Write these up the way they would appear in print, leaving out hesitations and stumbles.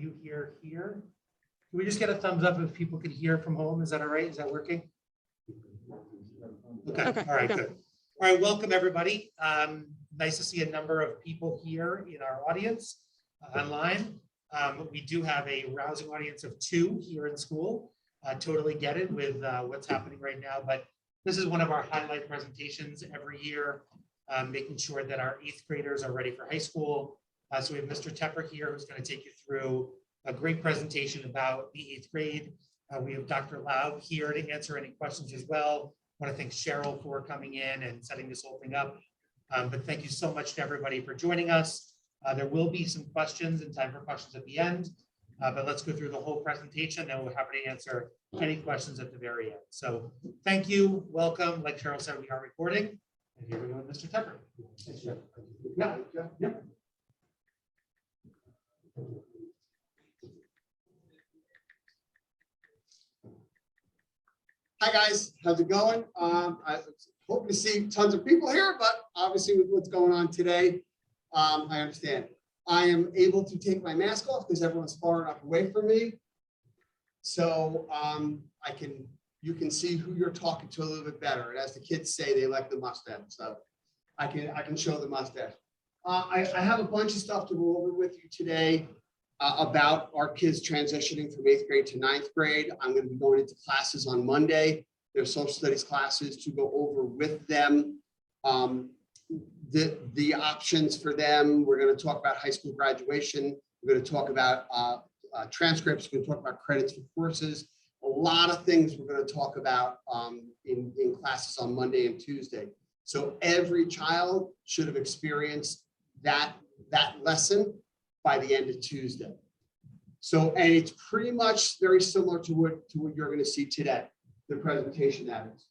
you hear here? Can we just get a thumbs up if people can hear from home? Is that all right? Is that working? Okay. All right, good. All right, welcome everybody. Nice to see a number of people here in our audience online. We do have a rousing audience of 2 here in school. Totally get it with what's happening right now, but this is one of our highlight presentations every year, making sure that our 8th graders are ready for high school. So we have Mr. Tepper here who's going to take you through a great presentation about the 8th grade. We have Dr. Lau here to answer any questions as well. I want to thank Cheryl for coming in and setting this whole thing up. But thank you so much to everybody for joining us. There will be some questions and time for questions at the end, but let's go through the whole presentation and we're happy to answer any questions at the very end. So thank you, welcome. Like Cheryl said, we are recording. And here we go with Mr. Tepper. Yeah. Hi guys, how's it going? I hope to see tons of people here, but obviously with what's going on today, I understand. I am able to take my mask off because everyone's far enough away from me. So you can see who you're talking to a little bit better. And as the kids say, they like the mustache. So I can show the mustache. I have a bunch of stuff to go over with you today about our kids transitioning from 8th grade to 9th grade. I'm going to be going into classes on Monday. There's social studies classes to go over with them. The options for them. We're going to talk about high school graduation. We're going to talk about transcripts. We're going to talk about credits for courses. A lot of things we're going to talk about in classes on Monday and Tuesday. So every child should have experienced that lesson by the end of Tuesday. So, and it's pretty much very similar to what you're going to see today, the presentation that is.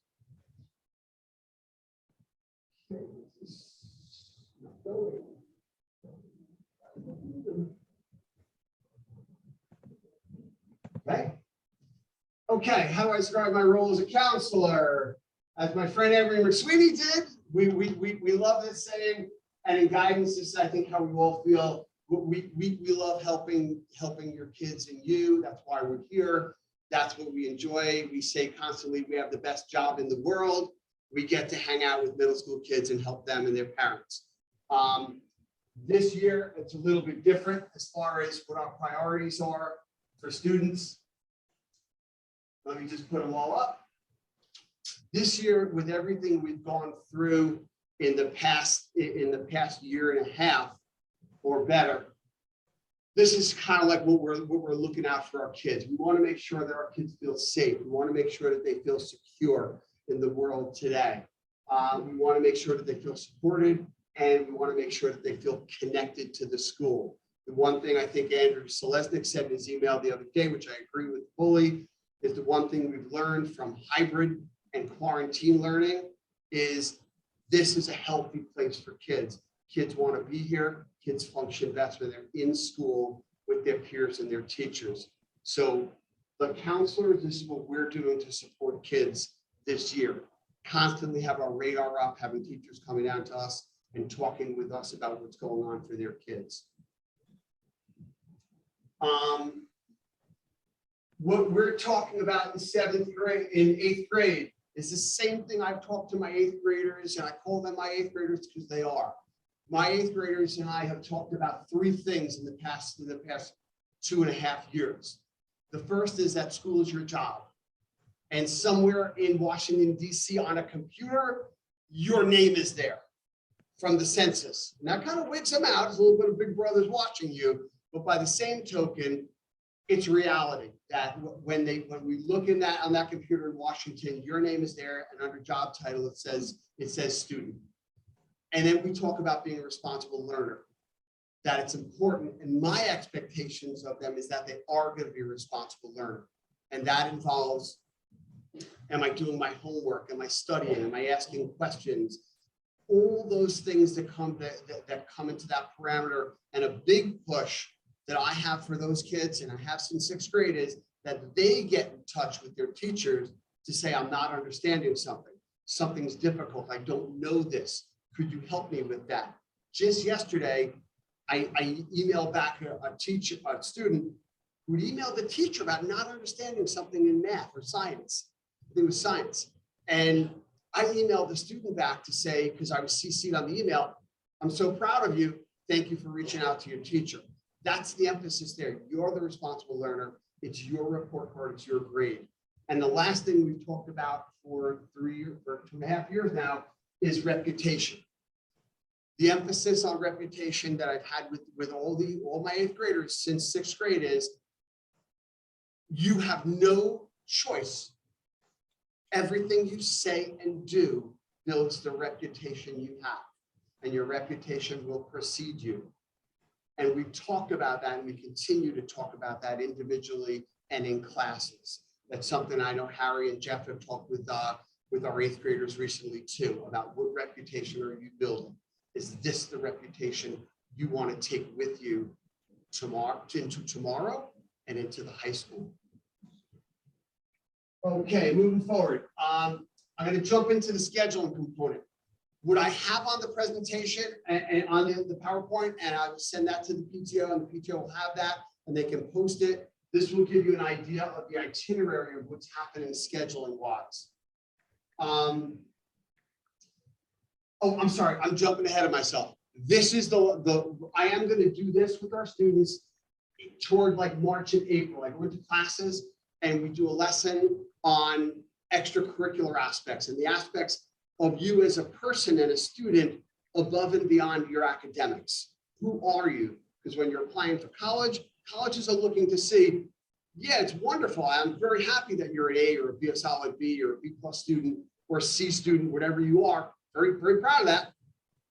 Okay, how do I describe my role as a counselor? As my friend Avery McSweeney did, we love this saying, and in guidance, this is, I think, how we all feel. We love helping your kids and you. That's why we're here. That's what we enjoy. We say constantly, we have the best job in the world. We get to hang out with middle school kids and help them and their parents. This year, it's a little bit different as far as what our priorities are for students. Let me just put them all up. This year, with everything we've gone through in the past year and a half or better, this is kind of like what we're looking out for our kids. We want to make sure that our kids feel safe. We want to make sure that they feel secure in the world today. We want to make sure that they feel supported, and we want to make sure that they feel connected to the school. The one thing I think Andrew Selesnik said in his email the other day, which I agree with fully, is the one thing we've learned from hybrid and quarantine learning is this is a healthy place for kids. Kids want to be here. Kids function best when they're in school with their peers and their teachers. So the counselors, this is what we're doing to support kids this year. Constantly have our radar up, having teachers coming down to us and talking with us about what's going on for their kids. What we're talking about in 7th grade, in 8th grade, is the same thing I've talked to my 8th graders, and I call them my 8th graders because they are. My 8th graders and I have talked about 3 things in the past 2.5 years. The first is that school is your job. And somewhere in Washington, D.C. on a computer, your name is there from the census. And that kind of wigs them out. There's a little bit of Big Brother's watching you. But by the same token, it's reality that when we look in that on that computer in Washington, your name is there, and under job title it says student. And then we talk about being a responsible learner, that it's important. And my expectations of them is that they are going to be a responsible learner. And that involves, am I doing my homework? Am I studying? Am I asking questions? All those things that come into that parameter. And a big push that I have for those kids, and I have since 6th grade, is that they get in touch with their teachers to say, I'm not understanding something. Something's difficult. I don't know this. Could you help me with that? Just yesterday, I emailed back a student would email the teacher about not understanding something in math or science. I think it was science. And I emailed the student back to say, because I was CC'd on the email, I'm so proud of you. Thank you for reaching out to your teacher. That's the emphasis there. You're the responsible learner. It's your report card. It's your grade. And the last thing we've talked about for 2.5 years now is reputation. The emphasis on reputation that I've had with all my 8th graders since 6th grade is you have no choice. Everything you say and do builds the reputation you have, and your reputation will precede you. And we talked about that, and we continue to talk about that individually and in classes. That's something I know Harry and Jeff have talked with our 8th graders recently too, about what reputation are you building? Is this the reputation you want to take with you into tomorrow and into the high school? Okay, moving forward. I'm going to jump into the scheduling component. What I have on the presentation and on the PowerPoint, and I will send that to the PTO, and the PTO will have that, and they can post it. This will give you an idea of the itinerary of what's happening scheduling wise. Oh, I'm sorry, I'm jumping ahead of myself. This is I am going to do this with our students toward like March and April. I go into classes and we do a lesson on extracurricular aspects and the aspects of you as a person and a student above and beyond your academics. Who are you? Because when you're applying for college, colleges are looking to see, yeah, it's wonderful. I'm very happy that you're an A or a solid B or a B+ student or a C student, whatever you are. Very, very proud of that.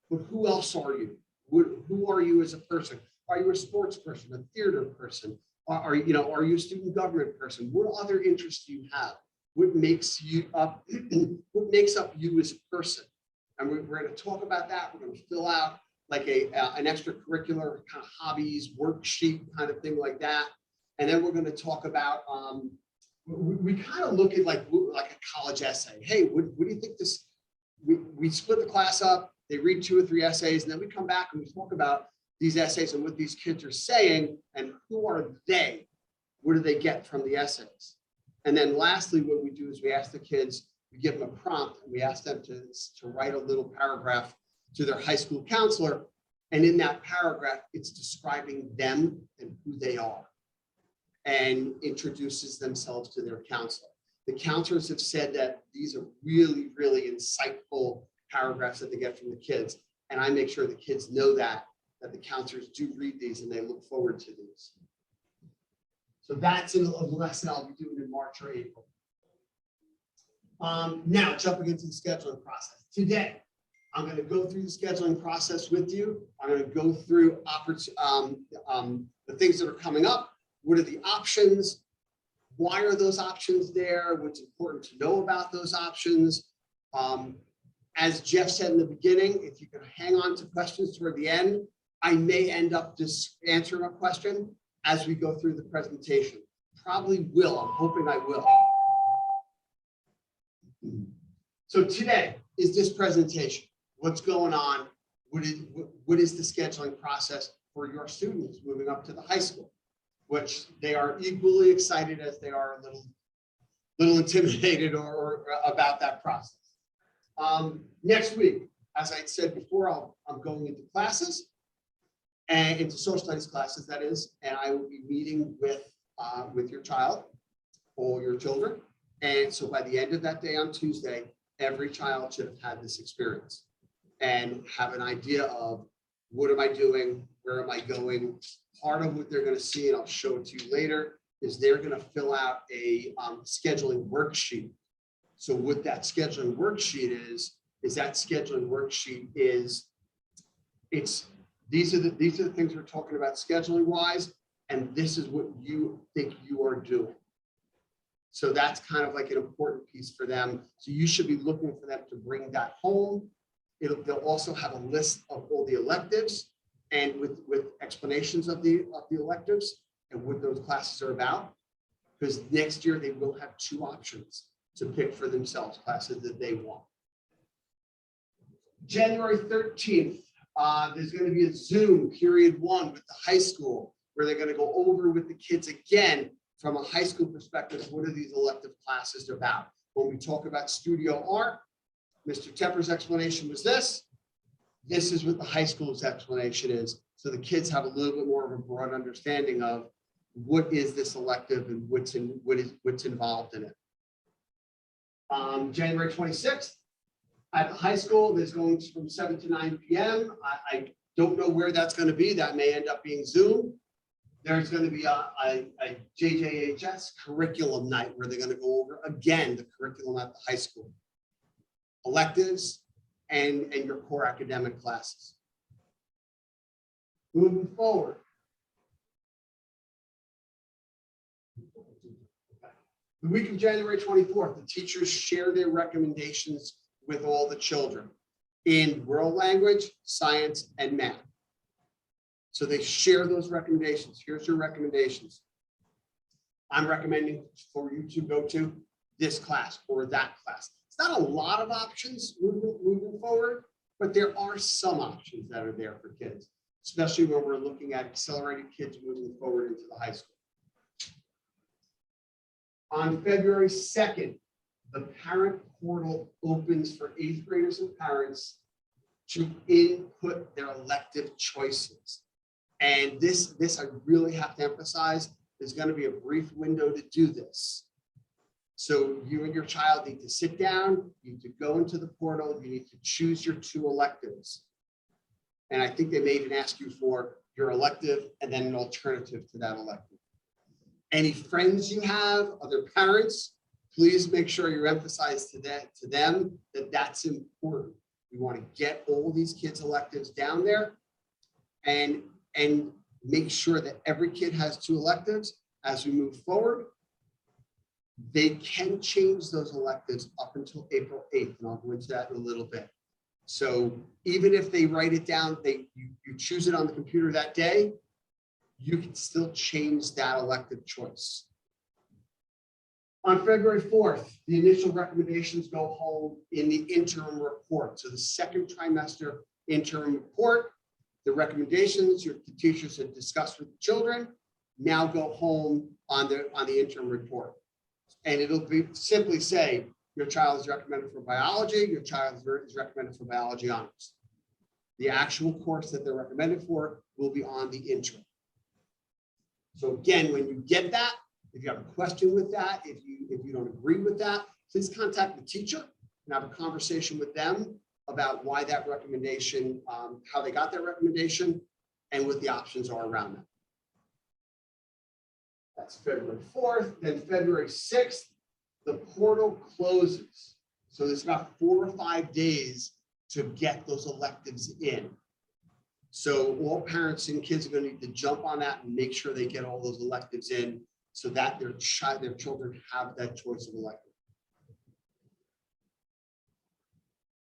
But who else are you? Who are you as a person? Are you a sports person, a theater person? Are you a student government person? What other interests do you have? What makes you up? What makes up you as a person? And we're going to talk about that. We're going to fill out like an extracurricular kind of hobbies worksheet kind of thing like that. And then we're going to talk about we kind of look at like a college essay. Hey, what do you think this? We split the class up. They read 2 or 3 essays, and then we come back and we talk about these essays and what these kids are saying and who are they? What do they get from the essays? And then lastly, what we do is we ask the kids, we give them a prompt, and we ask them to write a little paragraph to their high school counselor. And in that paragraph, it's describing them and who they are and introduces themselves to their counselor. The counselors have said that these are really, really insightful paragraphs that they get from the kids. And I make sure the kids know that the counselors do read these and they look forward to these. So that's a lesson I'll be doing in March or April. Now jumping into the scheduling process. Today, I'm going to go through the scheduling process with you. I'm going to go through the things that are coming up. What are the options? Why are those options there? What's important to know about those options? As Jeff said in the beginning, if you can hang on to questions toward the end, I may end up just answering a question as we go through the presentation. Probably will. I'm hoping I will. So today is this presentation. What's going on? What is the scheduling process for your students moving up to the high school? Which they are equally excited as they are a little intimidated or about that process. Next week, as I said before, I'm going into classes and into social studies classes, that is, and I will be meeting with your child or your children. And so by the end of that day on Tuesday, every child should have had this experience and have an idea of what am I doing? Where am I going? Part of what they're going to see, and I'll show it to you later, is they're going to fill out a scheduling worksheet. So what that scheduling worksheet is that scheduling worksheet is, these are the things we're talking about scheduling wise, and this is what you think you are doing. So that's kind of like an important piece for them. So you should be looking for them to bring that home. They'll also have a list of all the electives and with explanations of the electives and what those classes are about. Because next year they will have 2 options to pick for themselves, classes that they want. January 13th, there's going to be a Zoom period 1 with the high school. where they're going to go over with the kids again from a high school perspective. What are these elective classes about? When we talk about studio art, Mr. Tepper's explanation was this. This is what the high school's explanation is. So the kids have a little bit more of a broad understanding of what is this elective and what's involved in it. January 26th at the high school, there's going from 7 to 9 p.m. I don't know where that's going to be. That may end up being Zoom. There's going to be a JJHS curriculum night where they're going to go over again the curriculum at the high school, electives, and your core academic classes. Moving forward. The week of January 24th, the teachers share their recommendations with all the children in world language, science, and math. So they share those recommendations. Here's your recommendations. I'm recommending for you to go to this class or that class. It's not a lot of options moving forward, but there are some options that are there for kids, especially when we're looking at accelerated kids moving forward into the high school. On February 2nd, the parent portal opens for 8th graders and parents to input their elective choices. And this I really have to emphasize, there's going to be a brief window to do this. So you and your child need to sit down, you need to go into the portal, you need to choose your 2 electives. And I think they may even ask you for your elective and then an alternative to that elective. Any friends you have, other parents, please make sure you emphasize to them that that's important. We want to get all these kids' electives down there and make sure that every kid has 2 electives as we move forward. They can change those electives up until April 8th, and I'll go into that in a little bit. So even if they write it down, you choose it on the computer that day, you can still change that elective choice. On February 4th, the initial recommendations go home in the interim report. So the second trimester interim report, the recommendations the teachers had discussed with the children now go home on the interim report. And it'll be simply say, your child is recommended for biology, your child is recommended for biology honors. The actual course that they're recommended for will be on the interim. So again, when you get that, if you have a question with that, if you don't agree with that, please contact the teacher and have a conversation with them about why that recommendation, how they got that recommendation, and what the options are around that. That's February 4th. Then February 6th, the portal closes. So there's about 4 or 5 days to get those electives in. So all parents and kids are going to need to jump on that and make sure they get all those electives in so that their children have that choice of elective.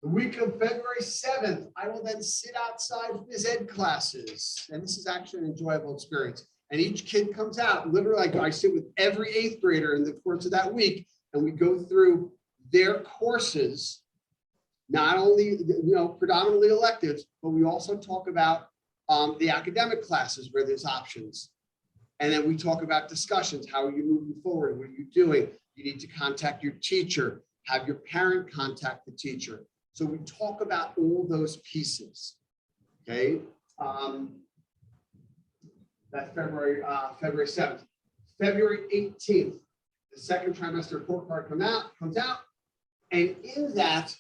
The week of February 7th, I will then sit outside phys ed classes. And this is actually an enjoyable experience. And each kid comes out, literally, I sit with every 8th grader in the course of that week, and we go through their courses, not only, predominantly electives, but we also talk about the academic classes where there's options. And then we talk about discussions. How are you moving forward? What are you doing? You need to contact your teacher, have your parent contact the teacher. So we talk about all those pieces, okay? That's February 7th. February 18th, the second trimester report card comes out. And in that,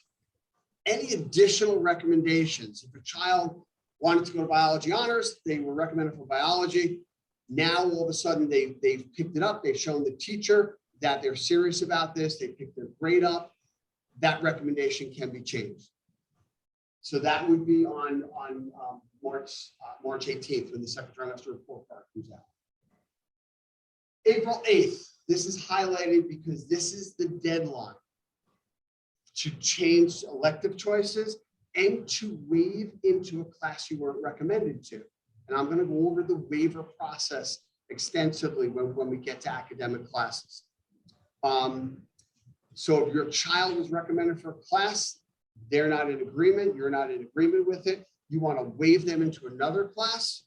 any additional recommendations, if a child wanted to go to biology honors, they were recommended for biology. Now, all of a sudden, they've picked it up. They've shown the teacher that they're serious about this. They picked their grade up. That recommendation can be changed. So that would be on March 18th when the second trimester report card comes out. April 8th, this is highlighted because this is the deadline to change elective choices and to waive into a class you weren't recommended to. And I'm going to go over the waiver process extensively when we get to academic classes. So if your child is recommended for a class, they're not in agreement, you're not in agreement with it, you want to waive them into another class,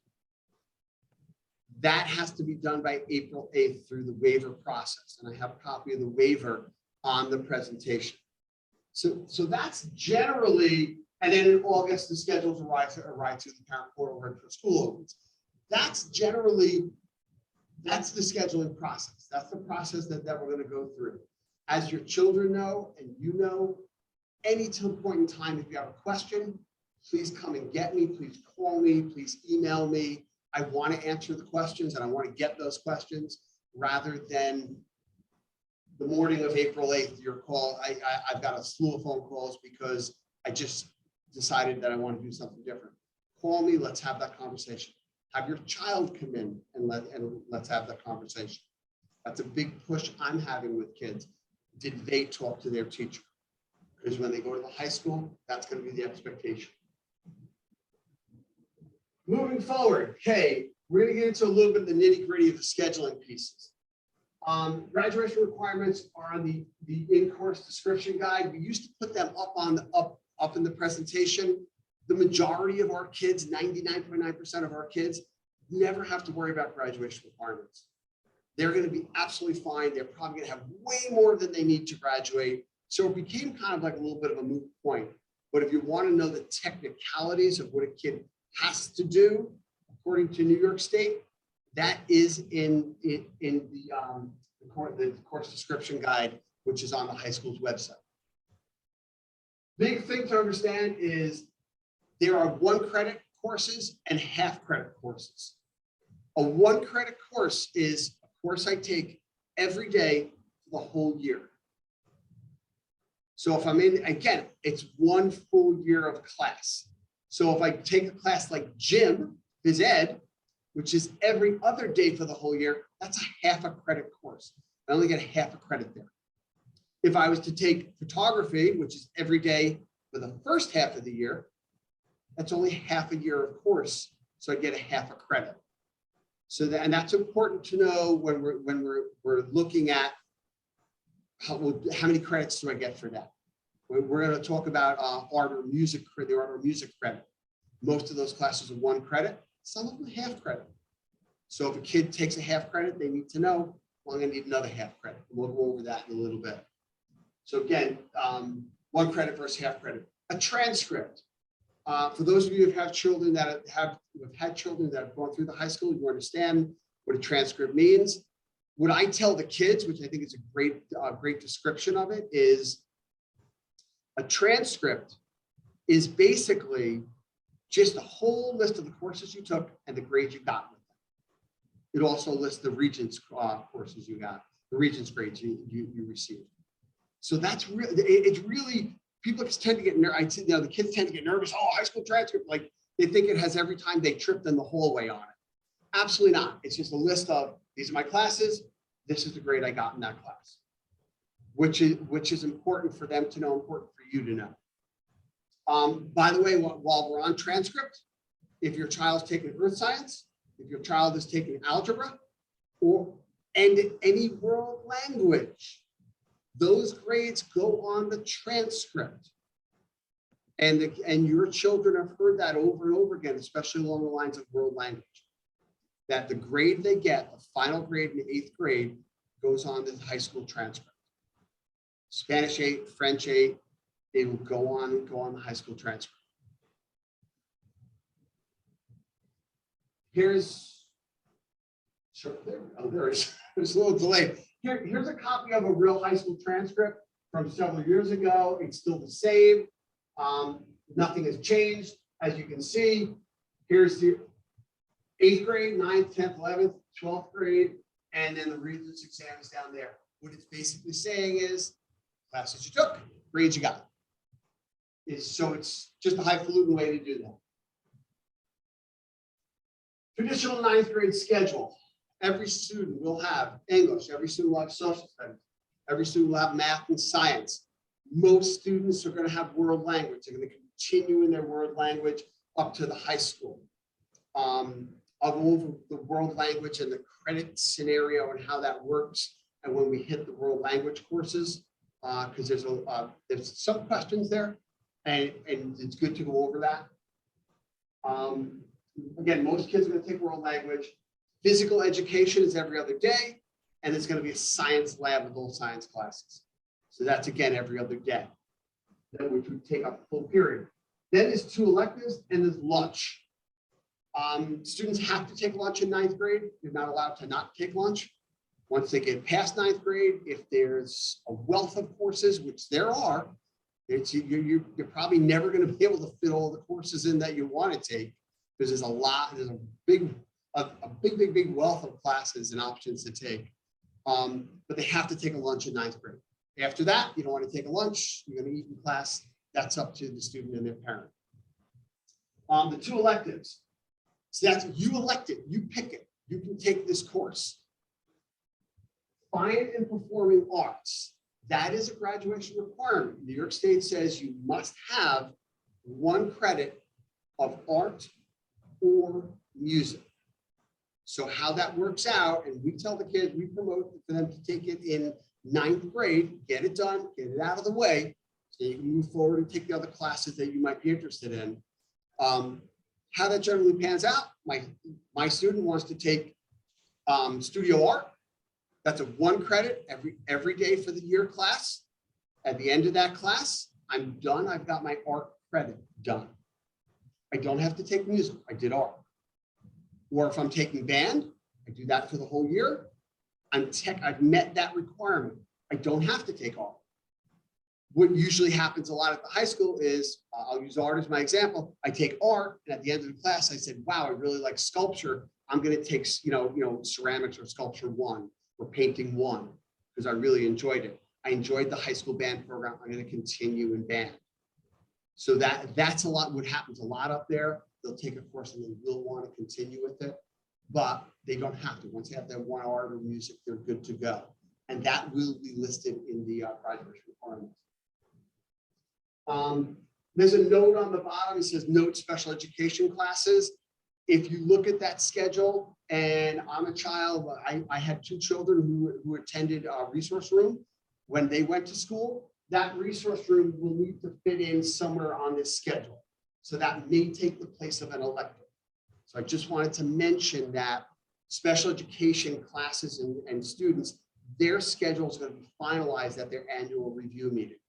That has to be done by April 8th through the waiver process. And I have a copy of the waiver on the presentation. So that's generally, and then in August, the schedules arrive to the parent portal right for school opens. That's generally, that's the scheduling process. That's the process that we're going to go through. As your children know, and you know, any point in time, if you have a question, please come and get me, please call me, please email me. I want to answer the questions and I want to get those questions rather than the morning of April 8th, your call. I've got a slew of phone calls because I just decided that I want to do something different. Call me, let's have that conversation. Have your child come in and let's have that conversation. That's a big push I'm having with kids. Did they talk to their teacher? Because when they go to the high school, that's going to be the expectation. Moving forward, okay, we're going to get into a little bit of the nitty-gritty of the scheduling pieces. Graduation requirements are on the in-course description guide. We used to put them up in the presentation. The majority of our kids, 99.9% of our kids, never have to worry about graduation requirements. They're going to be absolutely fine. They're probably going to have way more than they need to graduate. So it became kind of like a little bit of a moot point. But if you want to know the technicalities of what a kid has to do, according to New York State, that is in the course description guide, which is on the high school's website. Big thing to understand is there are 1 credit courses and half credit courses. A 1 credit course is a course I take every day for the whole year. So if I'm in, again, it's 1 full year of class. So if I take a class like gym, phys ed, which is every other day for the whole year, that's a half a credit course. I only get a half a credit there. If I was to take photography, which is every day for the first half of the year, that's only half a year of course. So I get a half a credit. So that, and that's important to know when we're looking at how many credits do I get for that. We're going to talk about the art or music credit. Most of those classes are 1 credit, some of them half credit. So if a kid takes a half credit, they need to know, well, I'm going to need another half credit. We'll go over that in a little bit. So again, 1 credit versus half credit. A transcript. For those of you who have children that have had children that have gone through the high school, you understand what a transcript means. What I tell the kids, which I think is a great description of it, is a transcript is basically just a whole list of the courses you took and the grades you got with them. It also lists the Regents courses you got, the Regents grades you received. So that's really, it's really, people tend to get nervous. The kids tend to get nervous. Oh, high school transcript, like they think it has every time they tripped in the hallway on it. Absolutely not. It's just a list of, these are my classes. This is the grade I got in that class, which is important for them to know, important for you to know. By the way, while we're on transcript, if your child's taking earth science, if your child is taking algebra, and any world language, those grades go on the transcript. And your children have heard that over and over again, especially along the lines of world language, that the grade they get, the final grade in the 8th grade, goes on the high school transcript. Spanish 8, French 8, it will go on the high school transcript. Here's, sure, there's a little delay. Here's a copy of a real high school transcript from several years ago. It's still the same. Nothing has changed. As you can see, here's the 8th grade, 9th, 10th, 11th, 12th grade, and then the Regents exam is down there. What it's basically saying is classes you took, grades you got. So it's just a highfalutin way to do that. Traditional 9th grade schedule. Every student will have English, every student will have social studies, every student will have math and science. Most students are going to have world language. They're going to continue in their world language up to the high school. I'll go over the world language and the credit scenario and how that works. And when we hit the world language courses, because there's some questions there, and it's good to go over that. Again, most kids are going to take world language. Physical education is every other day, and there's going to be a science lab with all science classes. So that's again every other day, which would take up a full period. Then there's 2 electives and there's lunch. Students have to take lunch in 9th grade. They're not allowed to not take lunch. Once they get past 9th grade, if there's a wealth of courses, which there are, you're probably never going to be able to fit all the courses in that you want to take, because there's a big wealth of classes and options to take. But they have to take a lunch in 9th grade. After that, you don't want to take a lunch, you're going to eat in class. That's up to the student and their parent. The 2 electives. So that's, you elect it, you pick it, you can take this course. Fine and performing arts. That is a graduation requirement. New York State says you must have 1 credit of art or music. So how that works out, and we tell the kids, we promote for them to take it in 9th grade, get it done, get it out of the way, so you can move forward and take the other classes that you might be interested in. How that generally pans out, my student wants to take studio art. That's a 1 credit every day for the year class. At the end of that class, I'm done. I've got my art credit done. I don't have to take music. I did art. Or if I'm taking band, I do that for the whole year. I've met that requirement. I don't have to take art. What usually happens a lot at the high school is, I'll use art as my example. I take art, and at the end of the class, I said, wow, I really like sculpture. I'm going to take, ceramics or sculpture 1 or painting 1, because I really enjoyed it. I enjoyed the high school band program. I'm going to continue in band. So that's a lot what happens a lot up there. They'll take a course and they will want to continue with it, but they don't have to. Once they have that 1 art or music, they're good to go. And that will be listed in the graduation requirements. There's a note on the bottom. It says note special education classes. If you look at that schedule, and I'm a child, I had 2 children who attended a resource room when they went to school. That resource room will need to fit in somewhere on this schedule. So that may take the place of an elective. So I just wanted to mention that special education classes and students, their schedule is going to be finalized at their annual review meeting,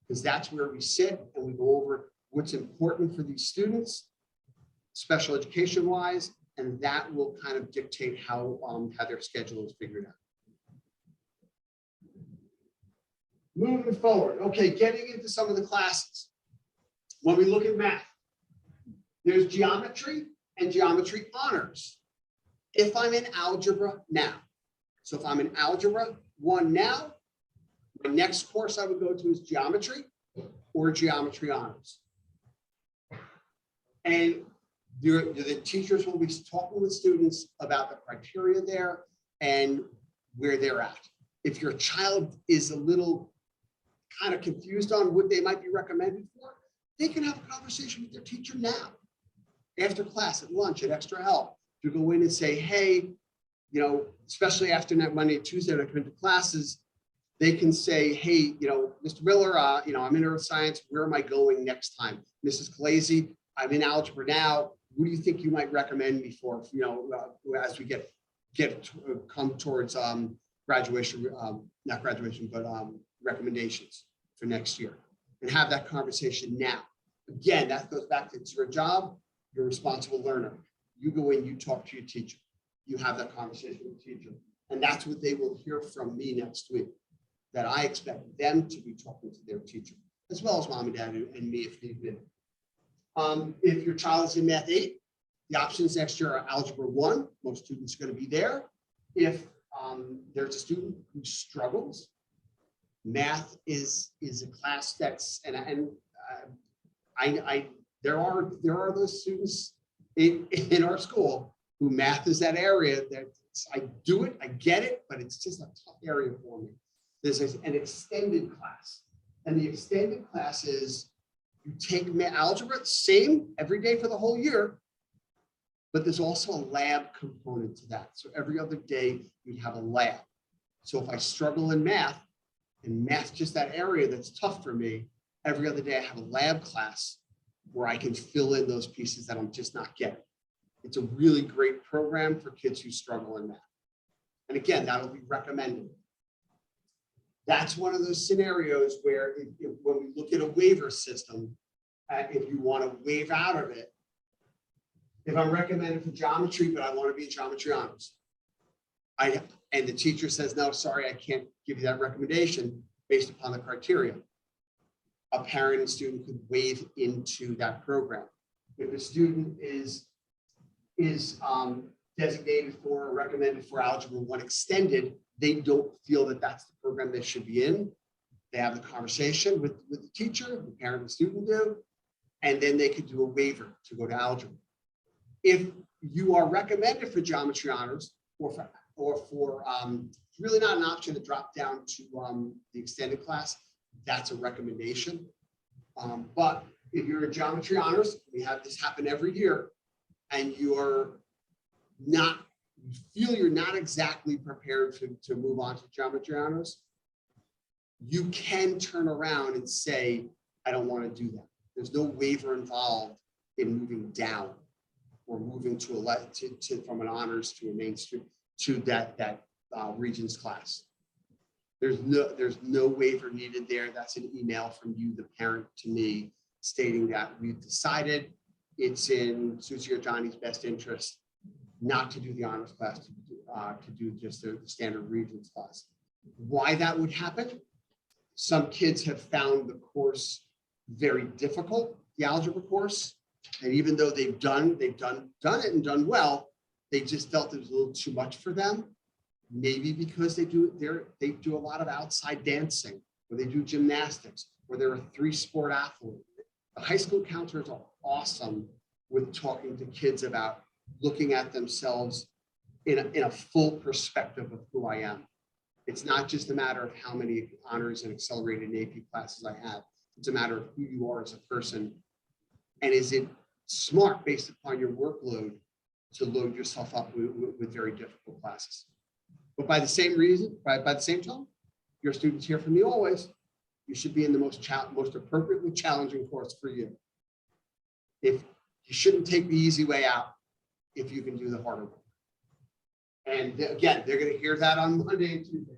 because that's where we sit and we go over what's important for these students, special education wise, and that will kind of dictate how their schedule is figured out. Moving forward, okay, getting into some of the classes. When we look at math, there's geometry and geometry honors. If I'm in algebra now, so if I'm in algebra 1 now, my next course I would go to is geometry or geometry honors. And the teachers will be talking with students about the criteria there and where they're at. If your child is a little kind of confused on what they might be recommended for, they can have a conversation with their teacher now, after class, at lunch, at extra help. You go in and say, hey, especially after Monday and Tuesday when I come into classes, they can say, hey, Mr. Miller, I'm in earth science. Where am I going next time? Mrs. Calesi, I'm in algebra now. What do you think you might recommend me for, as we come towards graduation, not graduation, but recommendations for next year, and have that conversation now. Again, that goes back to, it's your job. You're a responsible learner. You go in, you talk to your teacher, you have that conversation with the teacher, and that's what they will hear from me next week, that I expect them to be talking to their teacher, as well as mom and dad and me if need be. If your child is in Math 8, the options next year are Algebra 1. Most students are going to be there. If there's a student who struggles, Math is a class that's, there are those students in our school who Math is that area that I do it, I get it, but it's just a tough area for me. There's an extended class, and the extended class is you take algebra, same every day for the whole year, but there's also a lab component to that. So every other day you have a lab. So if I struggle in math, and math's just that area that's tough for me, every other day I have a lab class where I can fill in those pieces that I'm just not getting. It's a really great program for kids who struggle in math. And again, that'll be recommended. That's one of those scenarios where when we look at a waiver system, if you want to waive out of it, if I'm recommended for geometry, but I want to be in geometry honors, and the teacher says, no, sorry, I can't give you that recommendation based upon the criteria, a parent and student could waive into that program. If a student is designated for or recommended for Algebra 1 Extended, they don't feel that that's the program they should be in. They have the conversation with the teacher, the parent and student do, and then they could do a waiver to go to algebra. If you are recommended for geometry honors or for it's really not an option to drop down to the extended class, that's a recommendation. But if you're in geometry honors, we have this happen every year, and you feel you're not exactly prepared to move on to geometry honors, you can turn around and say, I don't want to do that. There's no waiver involved in moving down or moving from an honors to a mainstream to that Regents class. There's no waiver needed there. That's an email from you, the parent, to me, stating that we've decided it's in Susie or Johnny's best interest not to do the honors class, to do just the standard Regents class. Why that would happen? Some kids have found the course very difficult, the algebra course, and even though they've done it and done well, they just felt it was a little too much for them. Maybe because they do a lot of outside dancing, or they do gymnastics, or they're a 3-sport athlete. The high school counselors are awesome with talking to kids about looking at themselves in a full perspective of who I am. It's not just a matter of how many honors and accelerated and AP classes I have. It's a matter of who you are as a person. And is it smart based upon your workload to load yourself up with very difficult classes? But by the same reason, by the same time, your students hear from me always, you should be in the most appropriately challenging course for you. If you shouldn't take the easy way out, if you can do the harder work. And again, they're going to hear that on Monday and Tuesday.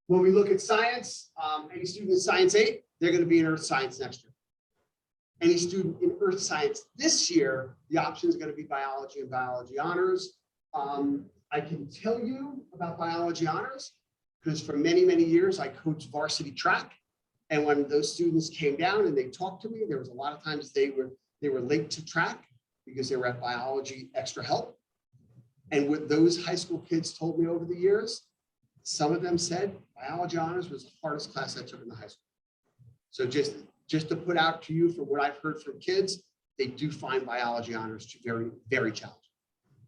When we look at science, any student in Science 8, they're going to be in Earth Science next year. Any student in Earth Science this year, the option is going to be biology and biology honors. I can tell you about biology honors because for many, many years, I coached varsity track. And when those students came down and they talked to me, there was a lot of times they were late to track because they were at biology extra help. And what those high school kids told me over the years, some of them said biology honors was the hardest class I took in the high school. So just to put out to you for what I've heard from kids, they do find biology honors to very, very challenging.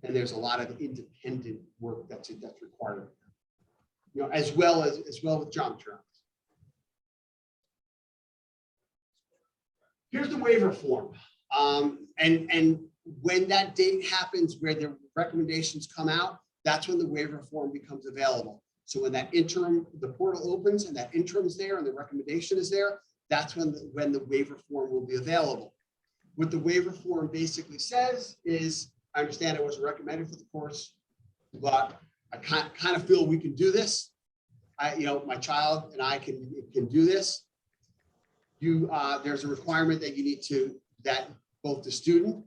And there's a lot of independent work that's required, as well with geometry. Here's the waiver form. And when that date happens where the recommendations come out, that's when the waiver form becomes available. So when that interim, the portal opens and that interim is there and the recommendation is there, that's when the waiver form will be available. What the waiver form basically says is, I understand it was recommended for the course, but I kind of feel we can do this. My child and I can do this. There's a requirement that you need that both the student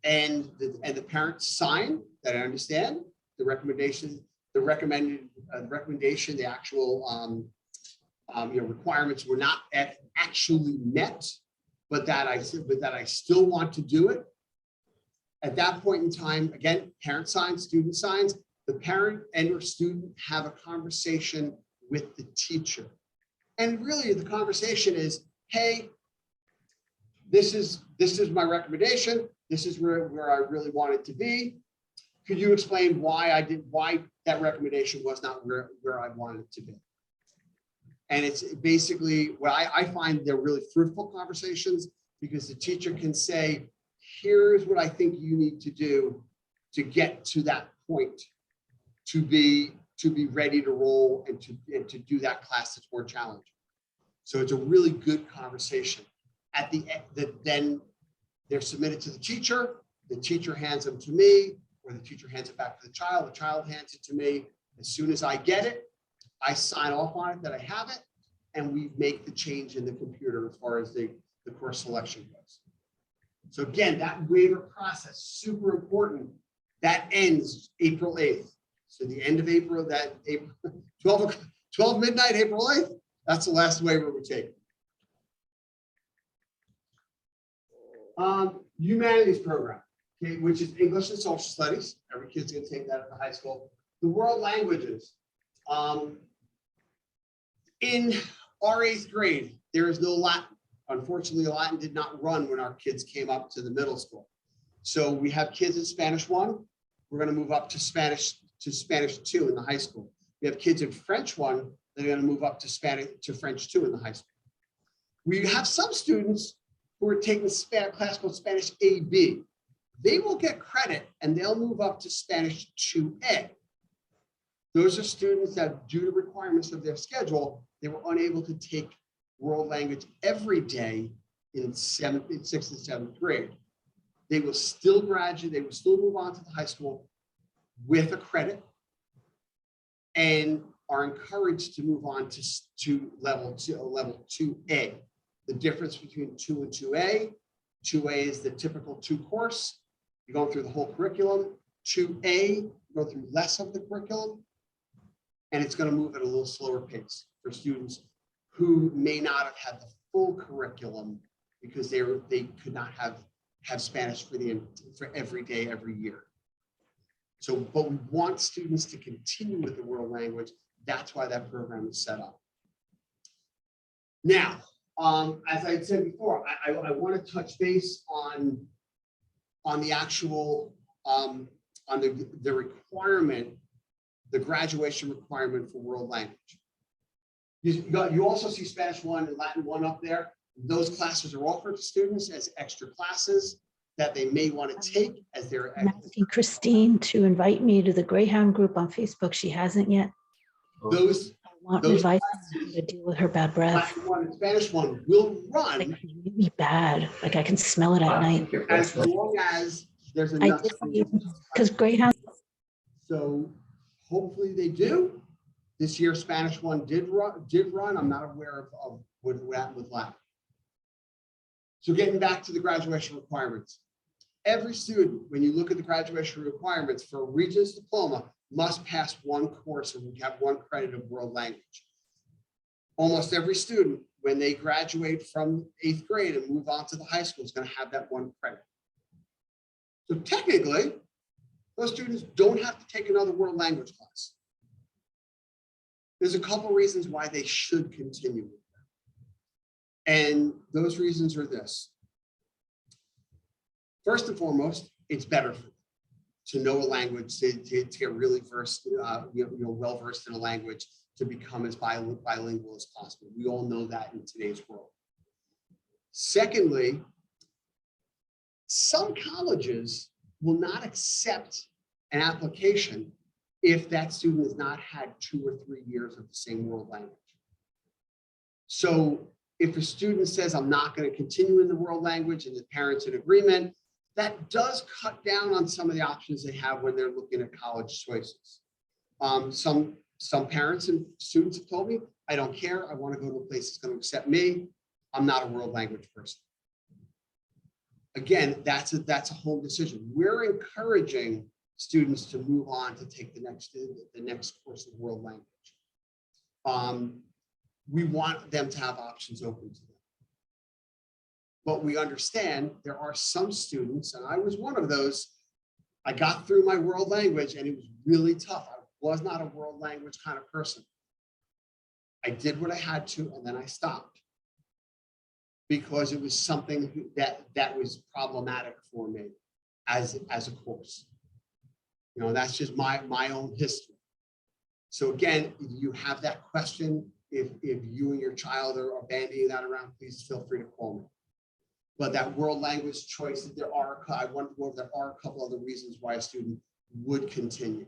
and the parents sign, that I understand the recommendation, the actual requirements were not actually met, but that I still want to do it. At that point in time, again, parent signs, student signs, the parent and or student have a conversation with the teacher. And really the conversation is, hey, this is my recommendation. This is where I really want it to be. Could you explain why that recommendation was not where I wanted it to be? And it's basically what I find they're really fruitful conversations, because the teacher can say, here's what I think you need to do to get to that point, to be ready to roll and to do that class that's more challenging. So it's a really good conversation. At the end, then they're submitted to the teacher The teacher hands them to me, or the teacher hands it back to the child hands it to me. As soon as I get it, I sign off on it that I have it, and we make the change in the computer as far as the course selection goes. So again, that waiver process, super important. That ends April 8th. So the end of April, that April 12 midnight, April 8th, that's the last waiver we take. Humanities program, okay, which is English and social studies. Every kid's gonna take that at the high school. The world languages. In our 8th grade, there is no Latin. Unfortunately, Latin did not run when our kids came up to the middle school. So we have kids in Spanish 1. We're going to move up to Spanish 2 in the high school. We have kids in French 1. They're going to move up to French 2 in the high school. We have some students who are taking a class called Spanish AB. They will get credit and they'll move up to Spanish 2A. Those are students that, due to requirements of their schedule, they were unable to take world language every day in 6th and 7th grade. They will still graduate, they will still move on to the high school with a credit and are encouraged to move on to level 2A. The difference between 2 and 2A, 2A is the typical 2 course. You're going through the whole curriculum. 2A, you go through less of the curriculum, and it's going to move at a little slower pace for students who may not have had the full curriculum because they could not have Spanish for every day, every year. So, but we want students to continue with the world language. That's why that program is set up. Now, as I said before, I want to touch base on the actual on the requirement, the graduation requirement for world language. You also see Spanish 1 and Latin 1 up there. Those classes are offered to students as extra classes that they may want to take as their. I'm asking Christine to invite me to the Greyhound group on Facebook. She hasn't yet. Those I want those advice classes, on how to deal with her bad breath. Latin 1 and Spanish 1 will run Like really bad. Like I can smell it at night. as long as there's I enough. did because Greyhound. So hopefully they do. This year, Spanish 1 did run. I'm not aware of what happened with Latin. So getting back to the graduation requirements. Every student, when you look at the graduation requirements for a Regents diploma, must pass 1 course and have 1 credit of world language. Almost every student, when they graduate from 8th grade and move on to the high school, is going to have that 1 credit. So technically, those students don't have to take another world language class. There's a couple reasons why they should continue with that. And those reasons are this. First and foremost, it's better for them to know a language, to get really versed, well versed in a language, to become as bilingual as possible. We all know that in today's world. Secondly, some colleges will not accept an application if that student has not had 2 or 3 years of the same world language. So if a student says, I'm not going to continue in the world language and the parents in agreement, that does cut down on some of the options they have when they're looking at college choices. Some parents and students have told me, I don't care. I want to go to a place that's going to accept me. I'm not a world language person. Again, that's a whole decision. We're encouraging students to move on to take the next course of world language. We want them to have options open to them. But we understand there are some students, and I was one of those, I got through my world language and it was really tough. I was not a world language kind of person. I did what I had to, and then I stopped because it was something that was problematic for me as a course. You know, that's just my own history. So again, if you have that question, if you and your child are bandying that around, please feel free to call me. But that world language choice, I want to go over, there are a couple other reasons why a student would continue.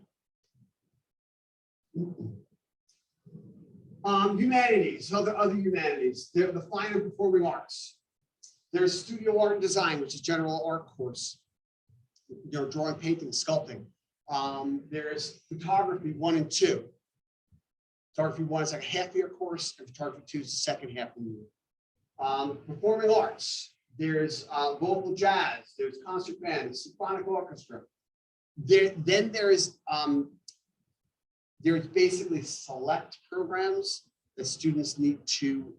Humanities, other humanities. They're the fine and performing arts. There's studio art and design, which is general art course. drawing, painting, sculpting. There's photography 1 and 2. Photography 1 is like a half-year course, and photography 2 is the second half of the year. Performing arts, there's vocal jazz, there's concert band, there's symphonic orchestra. Then there's basically select programs that students need to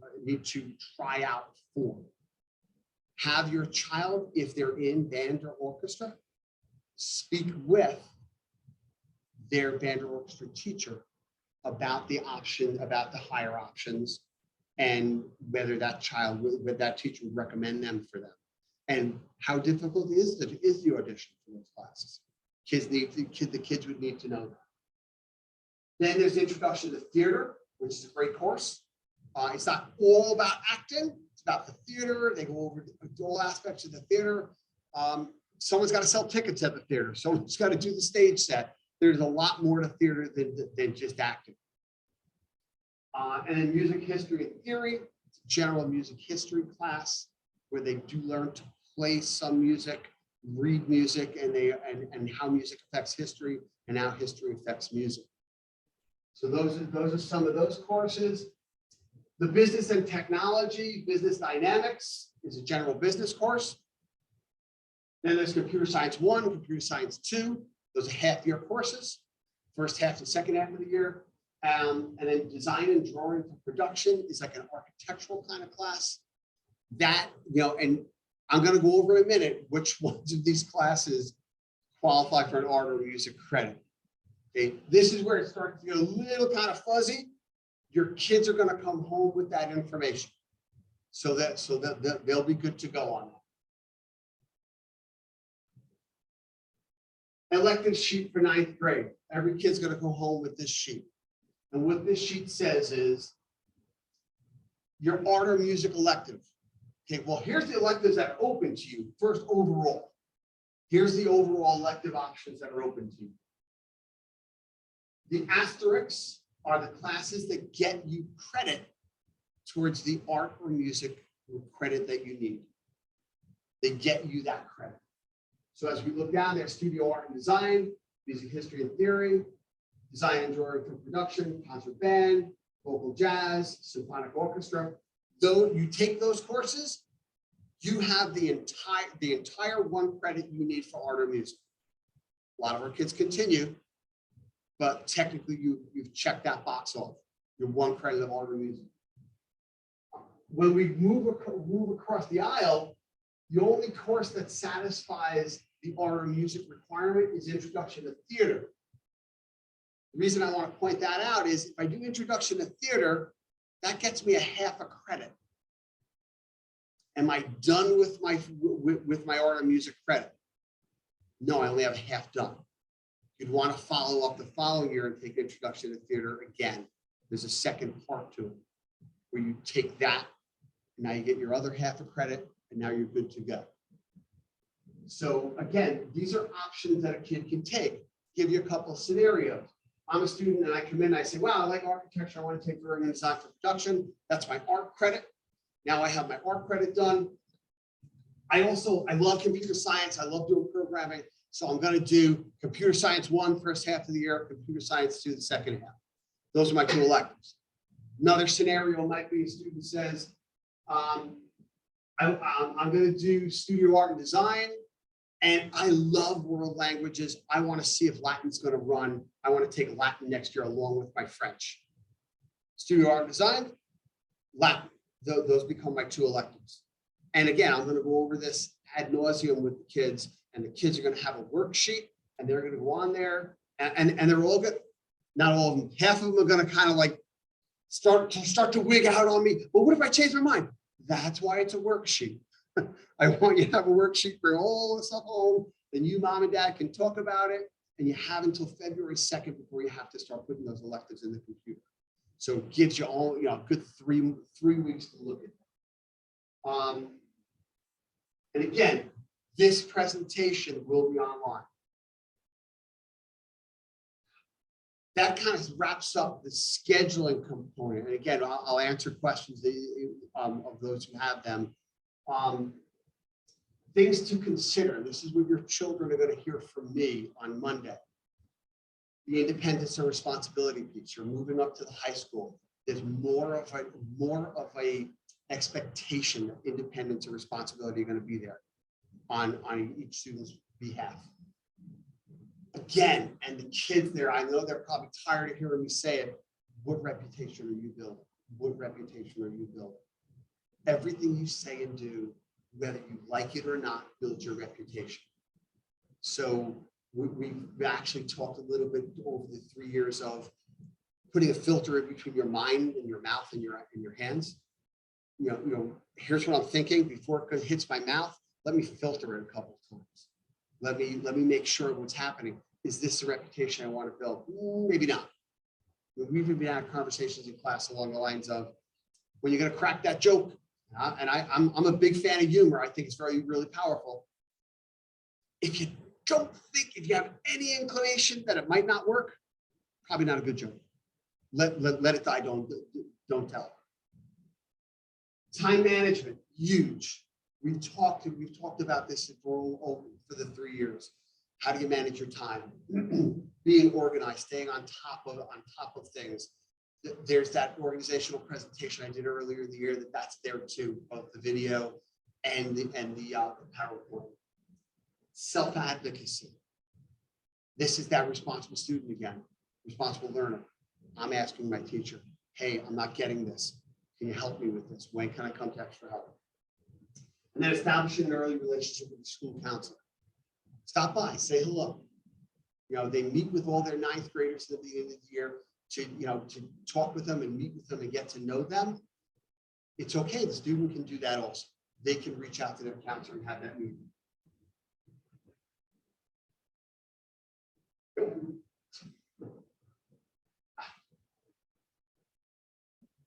try out for. Have your child, if they're in band or orchestra, speak with their band or orchestra teacher about the higher options, and whether that teacher would recommend them for them, and how difficult is the audition for those classes. The kids would need to know that. Then there's the introduction to theater, which is a great course. It's not all about acting, it's about the theater. They go over all aspects of the theater. Someone's got to sell tickets at the theater. Someone's got to do the stage set. There's a lot more to theater than just acting. And then music history and theory, it's a general music history class where they do learn to play some music, read music, and how music affects history and how history affects music. So those are some of those courses. The business and technology, business dynamics is a general business course. Then there's computer science 1, computer science 2. Those are half-year courses, first half and second half of the year. And then design and drawing for production is like an architectural kind of class. That, and I'm going to go over in a minute which ones of these classes qualify for an art or music credit. Okay, this is where it starts to get a little kind of fuzzy. Your kids are going to come home with that information, so that they'll be good to go on that. Elective sheet for 9th grade. Every kid's going to go home with this sheet. And what this sheet says is your art or music elective. Okay, well, here's the electives that are open to you. First, overall. Here's the overall elective options that are open to you. The asterisks are the classes that get you credit towards the art or music credit that you need. They get you that credit. So as we look down there, studio art and design, music history and theory, design and drawing for production, concert band, vocal jazz, symphonic orchestra. Though you take those courses, you have the entire 1 credit you need for art or music. A lot of our kids continue, but technically you've checked that box off. Your 1 credit of art or music. When we move across the aisle, the only course that satisfies the art or music requirement is Introduction to Theater. The reason I want to point that out is if I do Introduction to Theater, that gets me a half a credit. Am I done with my art or music credit? No, I only have half done. You'd want to follow up the following year and take Introduction to Theater again. There's a second part to it where you take that, and now you get your other half a credit, and now you're good to go. So again, these are options that a kid can take. Give you a couple of scenarios. I'm a student and I come in and I say, wow, I like architecture. I want to take drawing and design for production. That's my art credit. Now I have my art credit done. I love computer science. I love doing programming. So I'm going to do computer science 1 first half of the year, computer science 2 the second half. Those are my 2 electives. Another scenario might be a student says, I'm going to do studio art and design. And I love world languages. I want to see if Latin's going to run. I want to take Latin next year along with my French. Studio art and design, Latin. Those become my 2 electives. And again, I'm going to go over this ad nauseum with the kids, and the kids are going to have a worksheet, and they're going to go on there, and they're all good. Not all of them. Half of them are going to kind of like start to wig out on me. Well, what if I change my mind? That's why it's a worksheet. I want you to have a worksheet, bring all this stuff home, then you, mom and dad, can talk about it, and you have until February 2nd before you have to start putting those electives in the computer. So it gives you all, a good three weeks to look at it. And again, this presentation will be online. That kind of wraps up the scheduling component. And again, I'll answer questions of those who have them. Things to consider. This is what your children are going to hear from me on Monday. The independence and responsibility piece. You're moving up to the high school. There's more of a expectation of independence and responsibility going to be there on each student's behalf. Again, and the kids there, I know they're probably tired of hearing me say it. What reputation are you building? What reputation are you building? Everything you say and do, whether you like it or not, builds your reputation. So we've actually talked a little bit over the 3 years of putting a filter in between your mind and your mouth and your hands. You know, here's what I'm thinking before it hits my mouth. Let me filter it a couple of times. Let me make sure what's happening. Is this the reputation I want to build? Maybe not. We've even been having conversations in class along the lines of, when you're going to crack that joke, and I'm a big fan of humor. I think it's really powerful. If you don't think, if you have any inclination that it might not work, probably not a good joke. Let it die. Don't tell. Time management, huge. We've talked about this for the 3 years. How do you manage your time? Being organized, staying on top of things. There's that organizational presentation I did earlier in the year that's there too, both the video and the PowerPoint. Self-advocacy. This is that responsible student again, responsible learner. I'm asking my teacher, hey, I'm not getting this. Can you help me with this? When can I come to extra help? And then establishing an early relationship with the school counselor. Stop by, say hello. You know, they meet with all their 9th graders at the end of the year to talk with them and meet with them and get to know them. It's okay, the student can do that also. They can reach out to their counselor and have that meeting.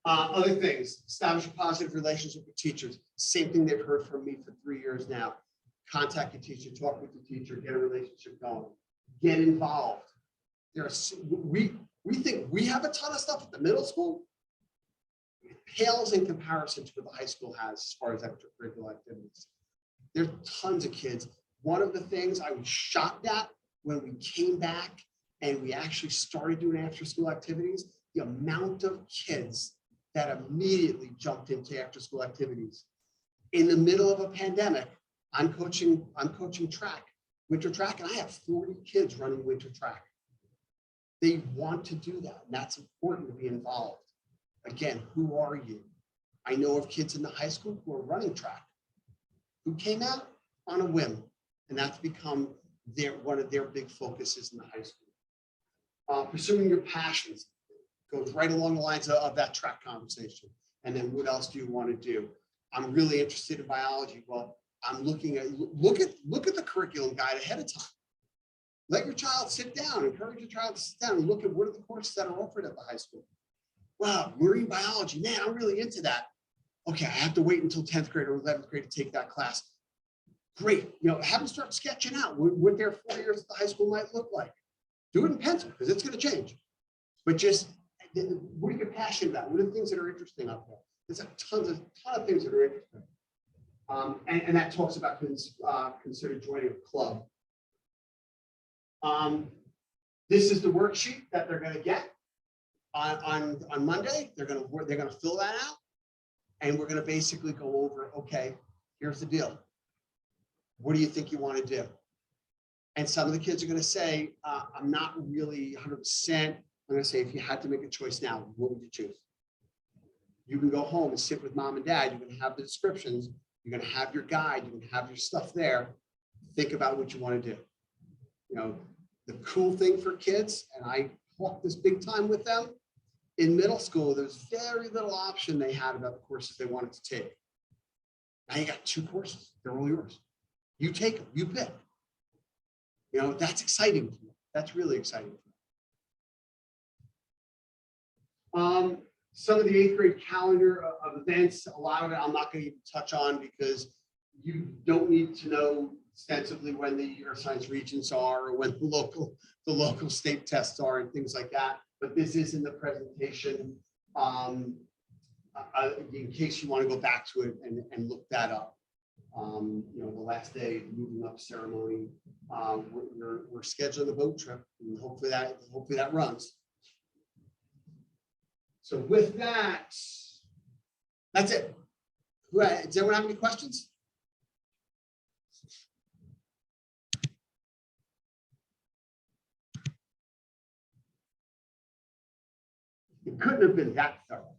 Other things, establish a positive relationship with teachers. Same thing they've heard from me for 3 years now. Contact your teacher, talk with the teacher, get a relationship going, get involved. We think we have a ton of stuff at the middle school. It pales in comparison to what the high school has as far as extracurricular activities. There's tons of kids. One of the things I was shocked at when we came back and we actually started doing after school activities, the amount of kids that immediately jumped into after school activities. In the middle of a pandemic, I'm coaching track, winter track, and I have 40 kids running winter track. They want to do that, and that's important to be involved. Again, who are you? I know of kids in the high school who are running track, who came out on a whim, and that's become one of their big focuses in the high school. Pursuing your passions goes right along the lines of that track conversation. And then what else do you want to do? I'm really interested in biology. Well, I'm looking at, look at the curriculum guide ahead of time. Let your child sit down, encourage your child to sit down and look at what are the courses that are offered at the high school. Wow, marine biology, man, I'm really into that. Okay, I have to wait until 10th grade or 11th grade to take that class. Great, have them start sketching out what their 4 years at the high school might look like. Do it in pencil, because it's going to change. But just, what are you passionate about? What are the things that are interesting out there? There's a ton of things that are interesting. And that talks about consider joining a club. This is the worksheet that they're going to get on Monday. They're going to fill that out, and we're going to basically go over. Okay, here's the deal. What do you think you want to do? And some of the kids are going to say, I'm not really 100%. I'm going to say, if you had to make a choice now, what would you choose? You can go home and sit with mom and dad. You're going to have the descriptions. You're going to have your guide. You're going to have your stuff there. Think about what you want to do. The cool thing for kids, and I talk this big time with them, in middle school, there's very little option they had about the courses they wanted to take. Now you got 2 courses. They're all yours. You take them. You pick. That's exciting to me. That's really exciting. Some of the 8th grade calendar of events, a lot of it I'm not going to even touch on because you don't need to know extensively when the earth science regions are or when the local state tests are and things like that. But this is in the presentation in case you want to go back to it and look that up. The last day moving up ceremony, we're scheduling a boat trip, and hopefully that runs. So with that, that's it. Does anyone have any questions? It couldn't have been that thorough.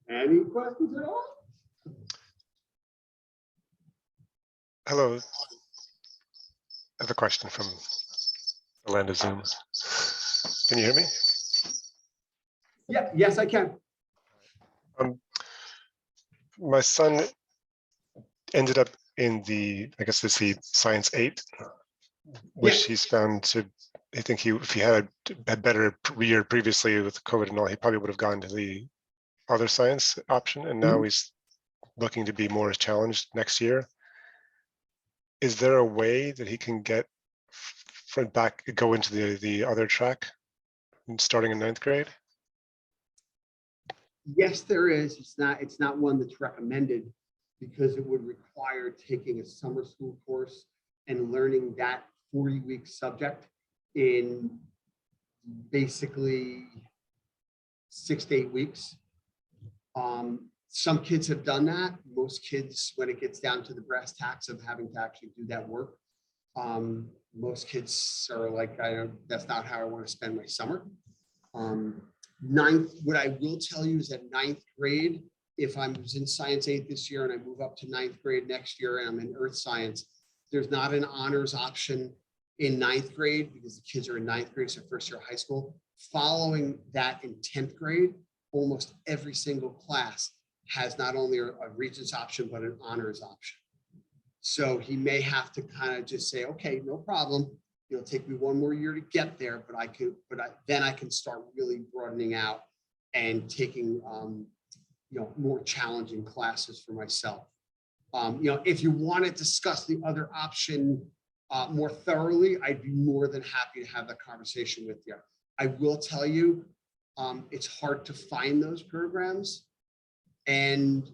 Any questions at all? Hello. I have a question from the land of Zoom. Can you hear me? Yeah, yes, I can. My son ended up in the, I guess it's the Science 8, which he's found to, I think if he had a better year previously with COVID and all, he probably would have gone to the other science option, and now he's looking to be more challenged next year. Is there a way that he can get go into the other track starting in 9th grade? Yes, there is. It's not one that's recommended because it would require taking a summer school course and learning that 40-week subject in basically 6 to 8 weeks. Some kids have done that. Most kids, when it gets down to the brass tacks of having to actually do that work, most kids are like, that's not how I want to spend my summer. What I will tell you is that 9th grade, if I was in Science 8 this year and I move up to 9th grade next year and I'm in Earth Science, there's not an honors option in 9th grade because the kids are in 9th grade, so first year of high school. Following that in 10th grade, almost every single class has not only a Regents option, but an honors option. So he may have to kind of just say, okay, no problem. It'll take me 1 more year to get there, then I can start really broadening out and taking, more challenging classes for myself. If you want to discuss the other option more thoroughly, I'd be more than happy to have that conversation with you. I will tell you, it's hard to find those programs, and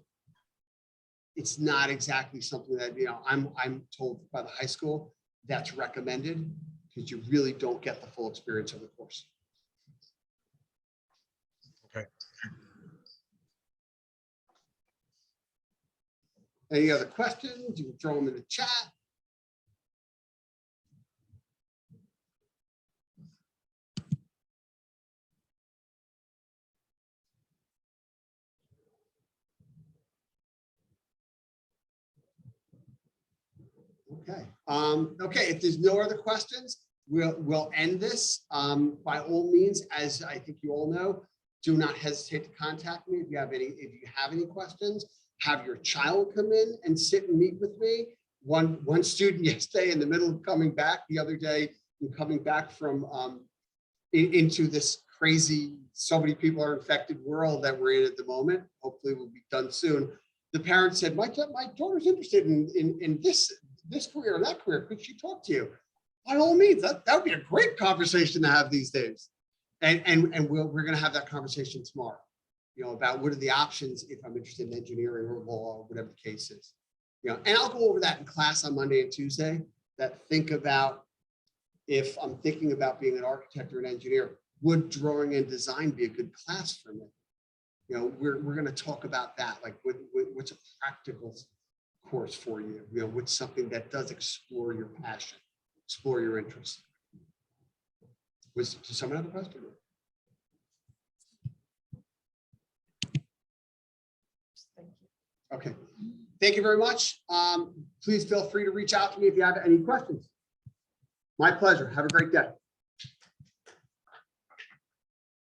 it's not exactly something that, I'm told by the high school that's recommended, because you really don't get the full experience of the course. Okay. Any other questions? You can throw them in the chat. Okay. Okay. If there's no other questions, we'll end this. By all means, as I think you all know, do not hesitate to contact me if you have any questions. Have your child come in and sit and meet with me. One student yesterday, in the middle of coming back, the other day, coming back from into this crazy, so many people are infected world that we're in at the moment. Hopefully, we'll be done soon. The parent said, my daughter's interested in this career or that career. Could she talk to you? By all means, that would be a great conversation to have these days. And we're going to have that conversation tomorrow, about what are the options if I'm interested in engineering or law or whatever the case is. And I'll go over that in class on Monday and Tuesday, that think about, if I'm thinking about being an architect or an engineer, would drawing and design be a good class for me? We're going to talk about that, like what's a practical course for you, what's something that does explore your passion, explore your interest. Does someone have a question? Okay, thank you very much. Please feel free to reach out to me if you have any questions. My pleasure. Have a great day.